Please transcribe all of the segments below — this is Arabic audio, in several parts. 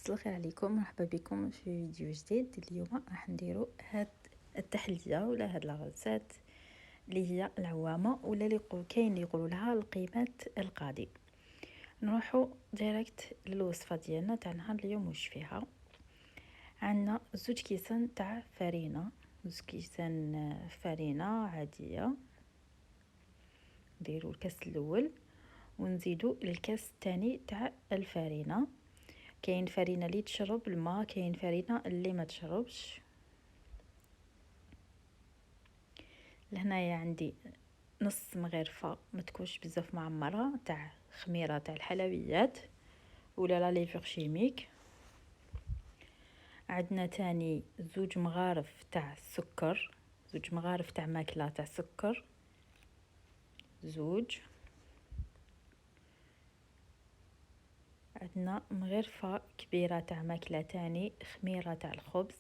مساء الخير عليكم، مرحبا بكم في فيديو جديد. اليوم راح نديرو هاد التحليه ولا هاد لاغوسيت اللي هي العوامه، ولا اللي كاين اللي يقولوا لها القيمه القاضي. نروحوا ديريكت للوصفه ديالنا تاع نهار اليوم. واش فيها؟ عندنا 2 كيسان تاع فرينه، 2 كيسان فرينه عاديه. نديروا الكاس الاول ونزيدوا الكاس الثاني تاع الفرينه. كاين فرينه اللي تشرب الماء، كاين فرينه اللي ما تشربش. لهنايا عندي نص مغرفه ما تكونش بزاف معمره تاع خميره تاع الحلويات ولا لا ليفور شيميك. عندنا تاني 2 مغارف تاع السكر، 2 مغارف تاع ماكله تاع سكر، 2. عندنا مغرفه كبيره تاع ماكله تاني خميره تاع الخبز.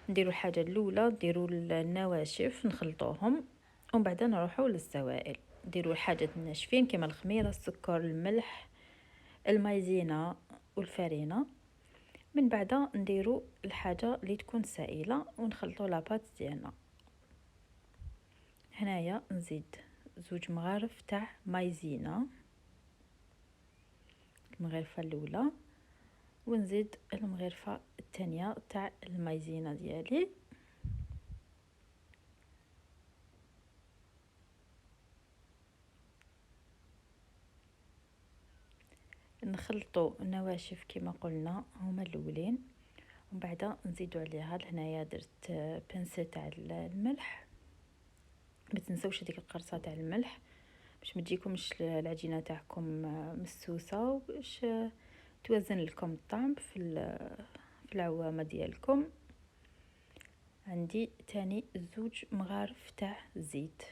نديروا الحاجه الاولى، نديروا النواشف نخلطوهم ومن بعد نروحوا للسوائل. نديروا الحاجات الناشفين كما الخميره، السكر، الملح، المايزينا والفرينه. من بعد نديروا الحاجه اللي تكون سائله ونخلطوا لاباط ديالنا. هنايا نزيد 2 مغارف تاع مايزينا، المغرفه الاولى، ونزيد المغرفه الثانيه تاع المايزينا ديالي. نخلطوا النواشف كما قلنا هما الاولين، ومن بعد نزيدوا عليها. هنايا درت بنسه تاع الملح، ما تنسوش هذيك القرصه تاع الملح باش ما تجيكمش العجينه تاعكم مسوسه، وباش توازن لكم الطعم في العوامه ديالكم. عندي تاني 2 مغارف تاع الزيت،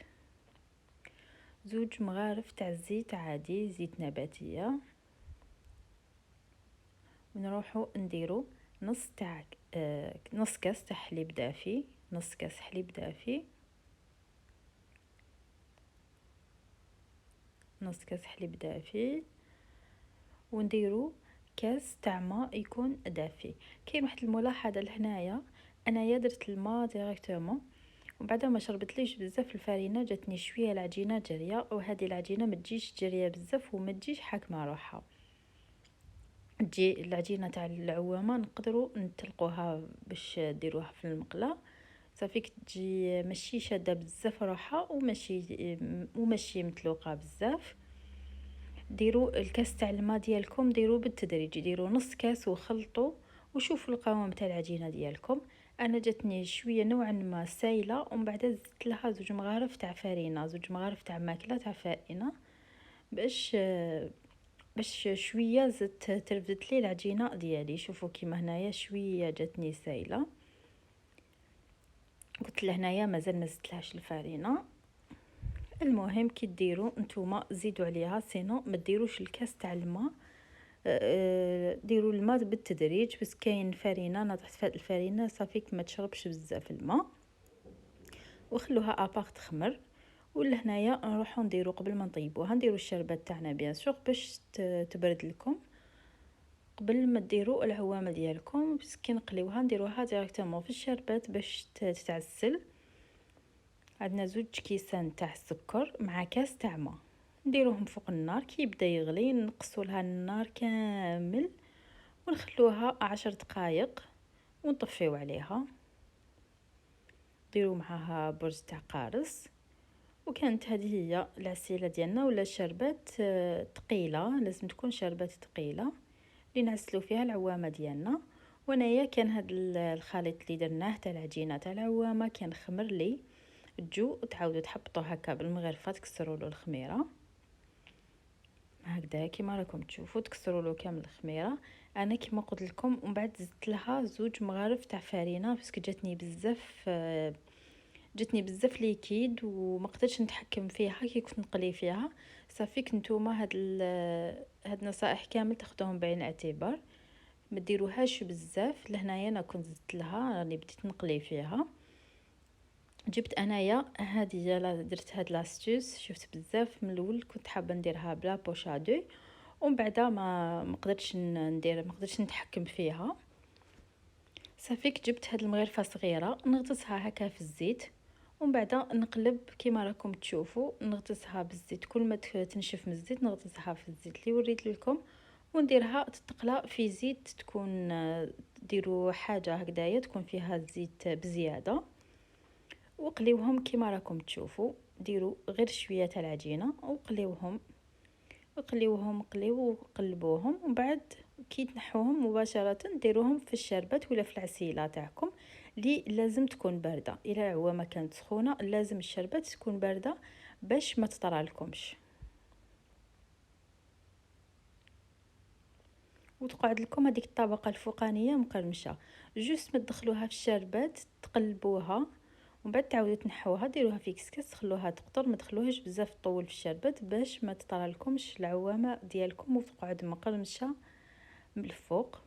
2 مغارف تاع الزيت عادي، زيت نباتيه. ونروحوا نديروا نص كاس تاع حليب دافي، نص كاس حليب دافي، نص كاس حليب دافي. ونديروا كاس تاع ماء يكون دافي. كاين واحد الملاحظه لهنايا، انايا درت الماء ديريكتومون وبعد ما شربتليش بزاف الفرينه، جاتني شويه العجينه جريه، وهذه العجينه ما تجيش جريه بزاف وما تجيش حاكمه روحها. تجي العجينه تاع العوامه نقدروا نطلقوها باش ديروها في المقله، صافيك تجي ماشي شاده بزاف روحها وماشي متلوقه بزاف. ديروا الكاس تاع الماء ديالكم، ديروا بالتدريج، ديروا نص كاس وخلطوا وشوفوا القوام تاع العجينه ديالكم. انا جاتني شويه نوعا ما سايله، ومن بعد زدت لها 2 مغارف تاع فرينه، 2 مغارف تاع ماكله تاع فرينه باش شويه زدت ترفدت لي العجينه ديالي. شوفوا كيما هنايا شويه جاتني سايله. قلت لهنايا مازال ما زدتلهاش الفرينه. المهم كي ديروا نتوما زيدوا عليها، سينو ما ديروش الكاس تاع الماء، ديروا الماء بالتدريج، بس كاين فرينه نطحت في الفرينه صافيك ما تشربش بزاف الماء، وخلوها ابار تخمر. ولهنايا نروحوا نديروا قبل ما نطيبوها نديروا الشربات تاعنا بيان سور باش تبرد لكم قبل ما ديروا العوامه ديالكم. بس كي نقليوها نديروها ديريكتومون في الشربات باش تتعسل. عندنا 2 كيسان تاع السكر مع كاس تاع ماء، نديروهم فوق النار. كي يبدا يغلي نقصوا لها النار كامل ونخلوها 10 دقائق ونطفيو عليها. ديروا معاها برج تاع قارص. وكانت هذه هي العسيله ديالنا ولا شربات ثقيله، لازم تكون شربات ثقيله اللي نعسلو فيها العوامه ديالنا. وانايا كان هذا الخليط اللي درناه تاع العجينه تاع العوامه كان خمر لي. تجو تعاودوا تحبطوا هكا بالمغرفه، تكسروا له الخميره هكذا كيما راكم تشوفوا، تكسروا له كامل الخميره. انا كيما قلت لكم ومن بعد زدت لها 2 مغارف تاع فرينه باسكو جاتني بزاف ليكيد وما قدرتش نتحكم فيها كي كنت نقلي فيها. صافيك نتوما هاد النصائح كامل تاخذوهم بعين الاعتبار، ما ديروهاش بزاف. لهنايا انا كنت زدت لها راني بديت نقلي فيها. جبت انايا هذه درت هاد لاستوس، شفت بزاف من الاول كنت حابه نديرها بلا بوشادو، ومن بعد ما قدرتش ندير، ما قدرتش نتحكم فيها. صافي جبت هاد المغرفه صغيره نغطسها هكا في الزيت، ومن بعد نقلب كيما راكم تشوفوا، نغطسها بالزيت كل ما تنشف من الزيت نغطسها في الزيت اللي وريت لكم، ونديرها تتقلى في زيت تكون ديروا حاجه هكذايا تكون فيها الزيت بزياده، وقليوهم كيما راكم تشوفوا. ديروا غير شويه تاع العجينه وقليوهم قليوهم وقلبوهم، ومن بعد كي تنحوهم مباشره ديروهم في الشربات ولا في العسيله تاعكم اللي لازم تكون بارده. الى العوامه كانت سخونه لازم الشربات تكون بارده باش ما تطرى لكمش، وتقعد لكم هذيك الطبقه الفوقانيه مقرمشه. جوست ما تدخلوها في الشربات تقلبوها، ومن بعد تعاودوا تنحوها ديروها في كسكس تخلوها تقطر، ما تخلوهاش بزاف طول في الشربات باش ما تطرى لكمش العوامه ديالكم وتقعد مقرمشه من الفوق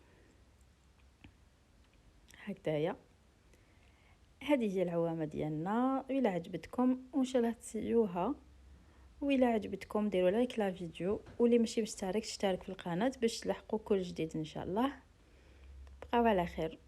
هكذايا. هذه هي العوامه ديالنا. الى عجبتكم وان شاء الله تسيوها، وإلا عجبتكم ديروا لايك لا فيديو، واللي ماشي مشترك اشترك في القناه باش تلحقوا كل جديد ان شاء الله. بقاو على خير.